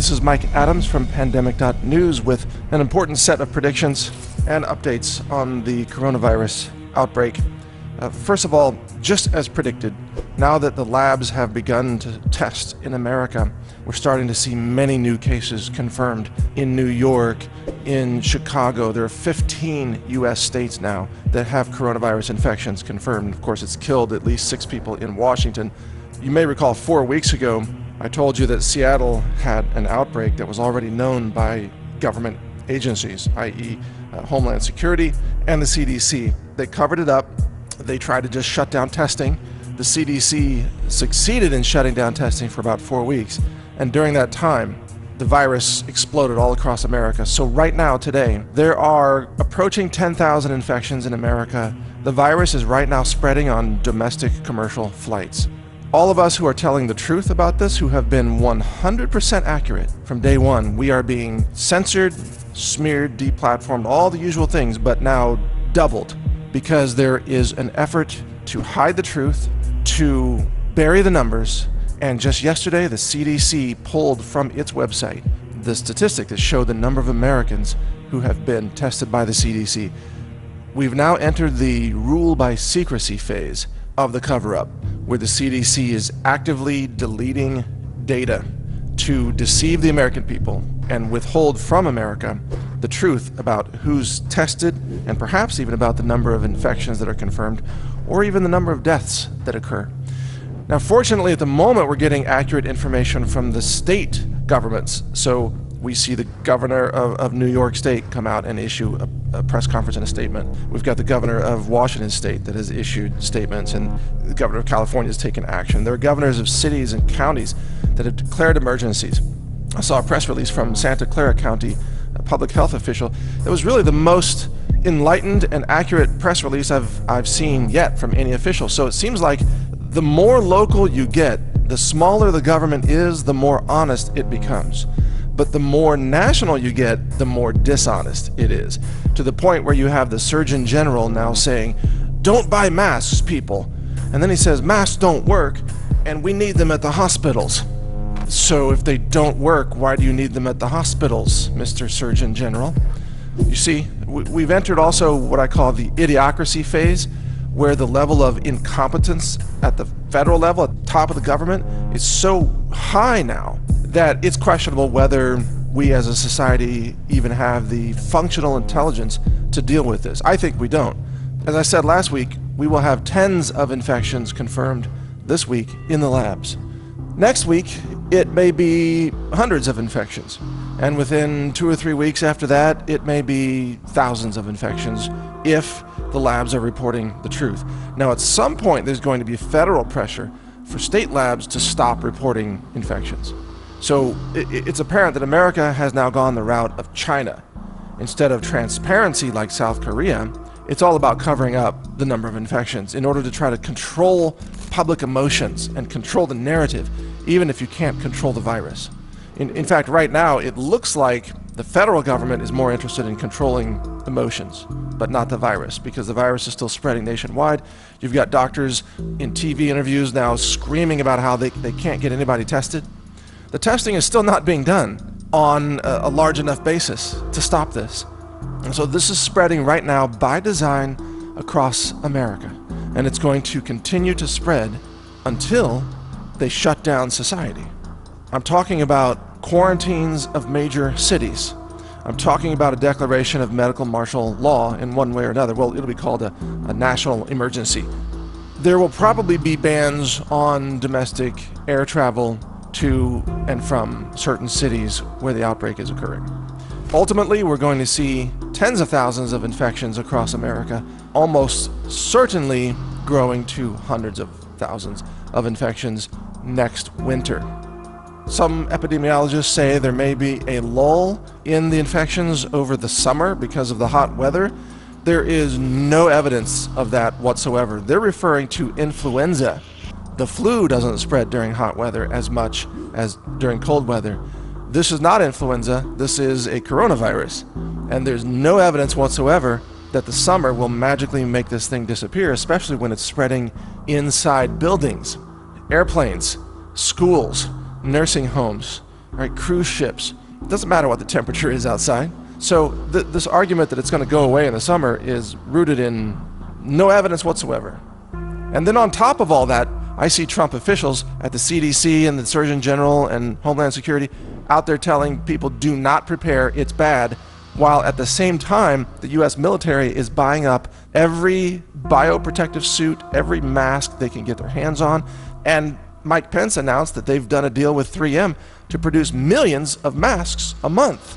This is Mike Adams from Pandemic.News with an important set of predictions and updates on the coronavirus outbreak. First of all, just as predicted, now that the labs have begun to test in America, we're starting to see many new cases confirmed in New York, in Chicago. There are 15 U.S. states now that have coronavirus infections confirmed. Of course, it's killed at least 6 people in Washington. You may recall 4 weeks ago, I told you that Seattle had an outbreak that was already known by government agencies, i.e. Homeland Security and the CDC. They covered it up. They tried to just shut down testing. The CDC succeeded in shutting down testing for about 4 weeks. And during that time, the virus exploded all across America. So right now, today, there are approaching 10,000 infections in America. The virus is right now spreading on domestic commercial flights. All of us who are telling the truth about this, who have been 100% accurate from day one, we are being censored, smeared, deplatformed, all the usual things, but now doubled, because there is an effort to hide the truth, to bury the numbers. And just yesterday, the CDC pulled from its website the statistic that showed the number of Americans who have been tested by the CDC. We've now entered the rule by secrecy phase of the cover-up, where the CDC is actively deleting data to deceive the American people and withhold from America the truth about who's tested, and perhaps even about the number of infections that are confirmed, or even the number of deaths that occur. Now, fortunately, at the moment, we're getting accurate information from the state governments. So we see the governor of New York State come out and issue a press conference and a statement. We've got the governor of Washington State that has issued statements, and the governor of California has taken action. There are governors of cities and counties that have declared emergencies. I saw a press release from Santa Clara County, a public health official, that was really the most enlightened and accurate press release I've seen yet from any official. So it seems like the more local you get, the smaller the government is, the more honest it becomes. But the more national you get, the more dishonest it is, to the point where you have the Surgeon General now saying, "Don't buy masks, people." And then he says, "Masks don't work, and we need them at the hospitals." So if they don't work, why do you need them at the hospitals, Mr. Surgeon General? You see, we've entered also what I call the idiocracy phase, where the level of incompetence at the federal level, at the top of the government, is so high now that it's questionable whether we as a society even have the functional intelligence to deal with this. I think we don't. As I said last week, we will have tens of infections confirmed this week in the labs. Next week, it may be hundreds of infections. And within 2 or 3 weeks after that, it may be thousands of infections if the labs are reporting the truth. Now, at some point, there's going to be federal pressure for state labs to stop reporting infections. So it's apparent that America has now gone the route of China. Instead of transparency like South Korea, it's all about covering up the number of infections in order to try to control public emotions and control the narrative, even if you can't control the virus. In fact, right now, it looks like the federal government is more interested in controlling emotions, but not the virus, because the virus is still spreading nationwide. You've got doctors in TV interviews now screaming about how they can't get anybody tested. The testing is still not being done on a large enough basis to stop this. And so this is spreading right now by design across America. And it's going to continue to spread until they shut down society. I'm talking about quarantines of major cities. I'm talking about a declaration of medical martial law in one way or another. Well, it'll be called a national emergency. There will probably be bans on domestic air travel to and from certain cities where the outbreak is occurring. Ultimately, we're going to see tens of thousands of infections across America, almost certainly growing to hundreds of thousands of infections next winter. Some epidemiologists say there may be a lull in the infections over the summer because of the hot weather. There is no evidence of that whatsoever. They're referring to influenza. The flu doesn't spread during hot weather as much as during cold weather. This is not influenza, this is a coronavirus. And there's no evidence whatsoever that the summer will magically make this thing disappear, especially when it's spreading inside buildings, airplanes, schools, nursing homes, right? Cruise ships. It doesn't matter what the temperature is outside. So this argument that it's going to go away in the summer is rooted in no evidence whatsoever. And then on top of all that, I see Trump officials at the CDC and the Surgeon General and Homeland Security out there telling people do not prepare, it's bad, while at the same time the US military is buying up every bioprotective suit, every mask they can get their hands on. And Mike Pence announced that they've done a deal with 3M to produce millions of masks a month.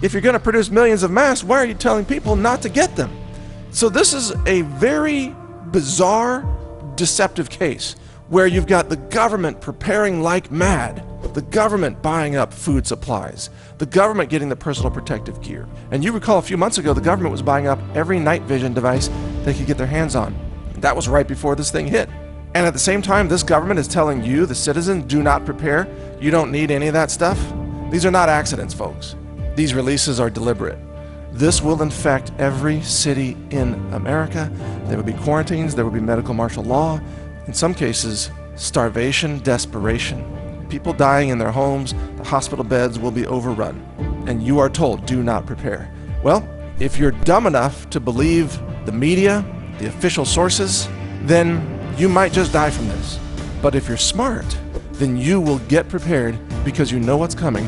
If you're going to produce millions of masks, why are you telling people not to get them? So this is a very bizarre, deceptive case where you've got the government preparing like mad, the government buying up food supplies, the government getting the personal protective gear. And you recall a few months ago, the government was buying up every night vision device they could get their hands on. That was right before this thing hit. And at the same time, this government is telling you, the citizen, do not prepare. You don't need any of that stuff. These are not accidents, folks. These releases are deliberate. This will infect every city in America. There will be quarantines, there will be medical martial law. In some cases, starvation, desperation. People dying in their homes, the hospital beds will be overrun. And you are told, do not prepare. Well, if you're dumb enough to believe the media, the official sources, then you might just die from this. But if you're smart, then you will get prepared because you know what's coming.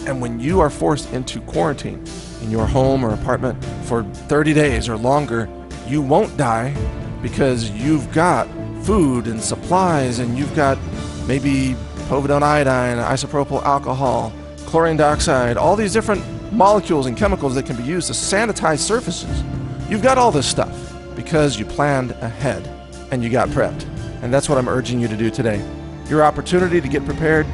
And when you are forced into quarantine in your home or apartment for 30 days or longer, you won't die because you've got food and supplies, and you've got maybe povidone iodine, isopropyl alcohol, chlorine dioxide, all these different molecules and chemicals that can be used to sanitize surfaces. You've got all this stuff because you planned ahead and you got prepped. And that's what I'm urging you to do today. Your opportunity to get prepared,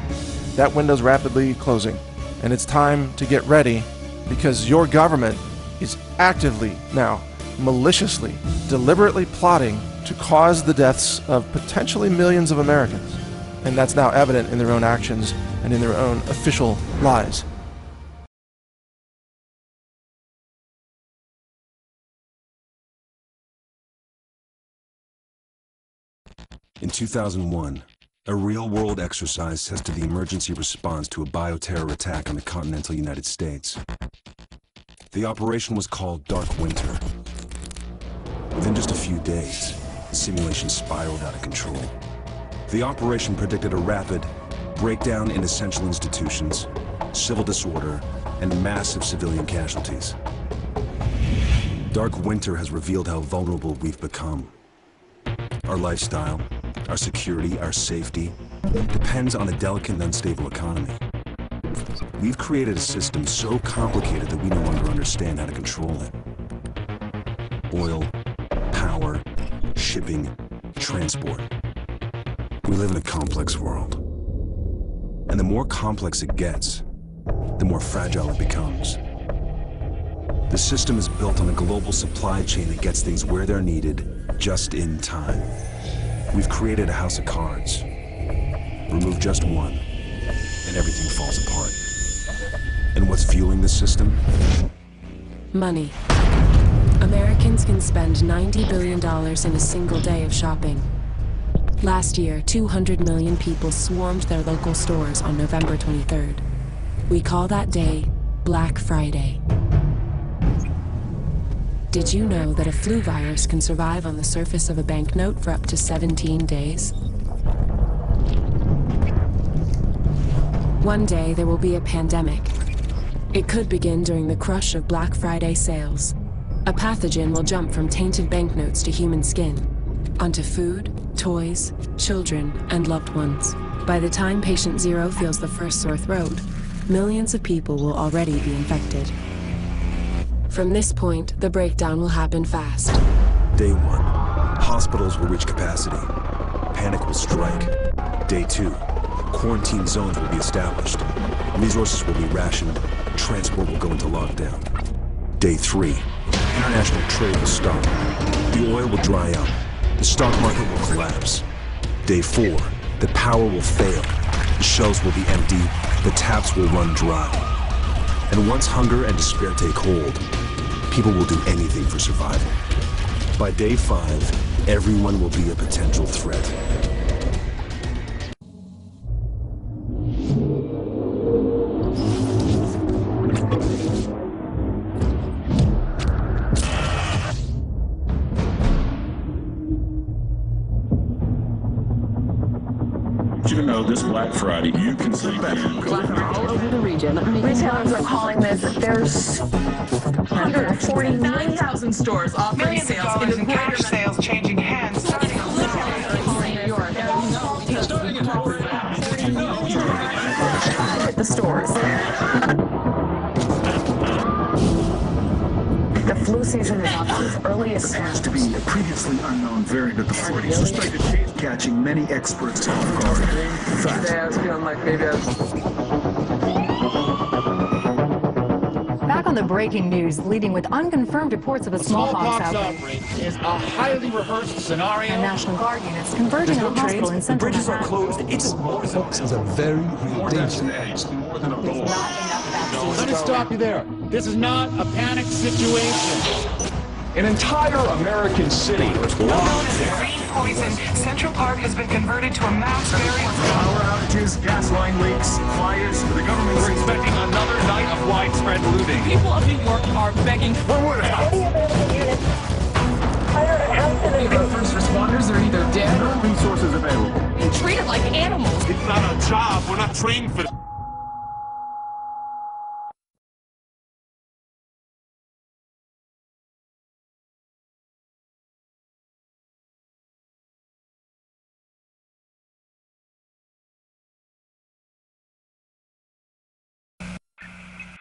that window's rapidly closing. And it's time to get ready because your government is actively now, maliciously, deliberately plotting to cause the deaths of potentially millions of Americans. And that's now evident in their own actions and in their own official lies. In 2001, a real-world exercise tested the emergency response to a bioterror attack on the continental United States. The operation was called Dark Winter. Within just a few days, the simulation spiraled out of control. The operation predicted a rapid breakdown in essential institutions, civil disorder, and massive civilian casualties. Dark Winter has revealed how vulnerable we've become. Our lifestyle, our security, our safety, depends on a delicate and unstable economy. We've created a system so complicated that we no longer understand how to control it. Oil, power, shipping, transport. We live in a complex world. And the more complex it gets, the more fragile it becomes. The system is built on a global supply chain that gets things where they're needed, just in time. We've created a house of cards. Remove just one, and everything falls apart. And what's fueling this system? Money. Americans can spend $90 billion in a single day of shopping. Last year, 200 million people swarmed their local stores on November 23rd. We call that day Black Friday. Did you know that a flu virus can survive on the surface of a banknote for up to 17 days? One day there will be a pandemic. It could begin during the crush of Black Friday sales. A pathogen will jump from tainted banknotes to human skin, onto food, toys, children, and loved ones. By the time patient zero feels the first sore throat, millions of people will already be infected. From this point, the breakdown will happen fast. Day 1, hospitals will reach capacity. Panic will strike. Day 2, quarantine zones will be established. Resources will be rationed. Transport will go into lockdown. Day 3, international trade will stop. The oil will dry up. The stock market will collapse. Day 4, the power will fail. The shelves will be empty. The taps will run dry. And once hunger and despair take hold, people will do anything for survival. By day 5, everyone will be a potential threat. want you to know this Black Friday, you can sleep in. All over the region. Retailers are calling this, there's 149,000 stores offering sales in the cash sales changing hands starting at the stores. The flu season is off to its earliest Appears to be a previously unknown variant of the flu, suspected catching many experts off guard. In fact, Back on the breaking news, leading with unconfirmed reports of a smallpox outbreak is a highly rehearsed scenario. And National Guard units converging on a hospital in central Bridges are closed. It's smallpox is a very real danger. More than a bullet. Let me stop you there. This is not a panic situation. An entire American city was known as the green poison. Central Park has been converted to a mass burial. Power outages, gas line leaks, fires. The government We're expecting another night of widespread looting. People of New York are begging for First responders are either dead or resources available. treated like animals. It's not a job. We're not trained for this.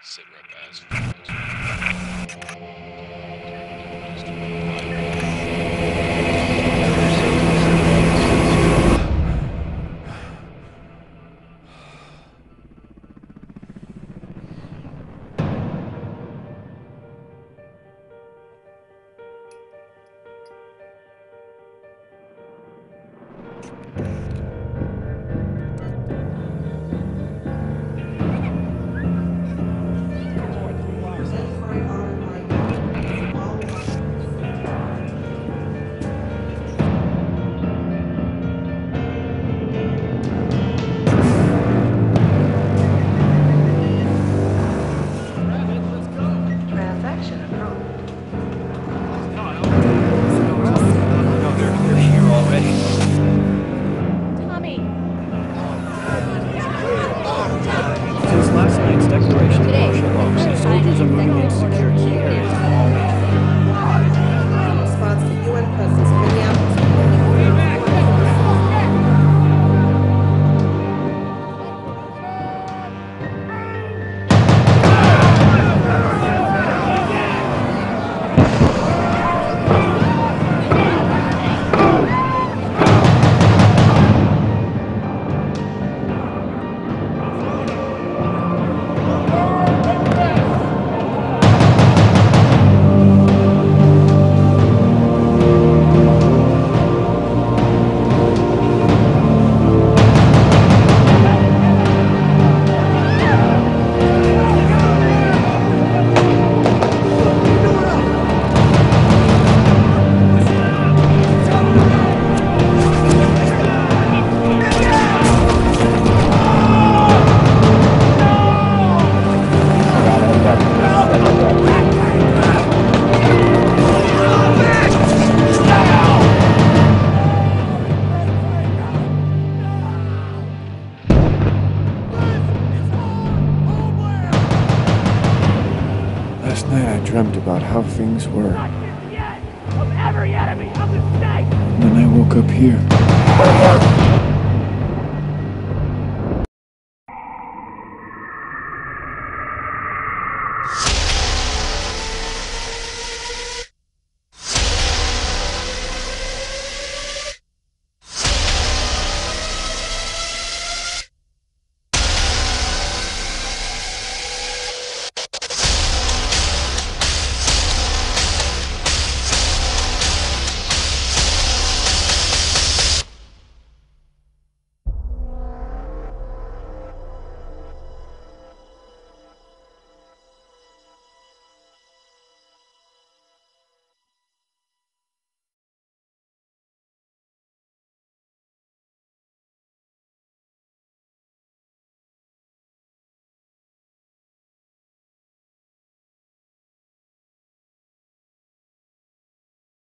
Sit rep as Last night I dreamt about how things were. of every enemy of the state. And then I woke up here.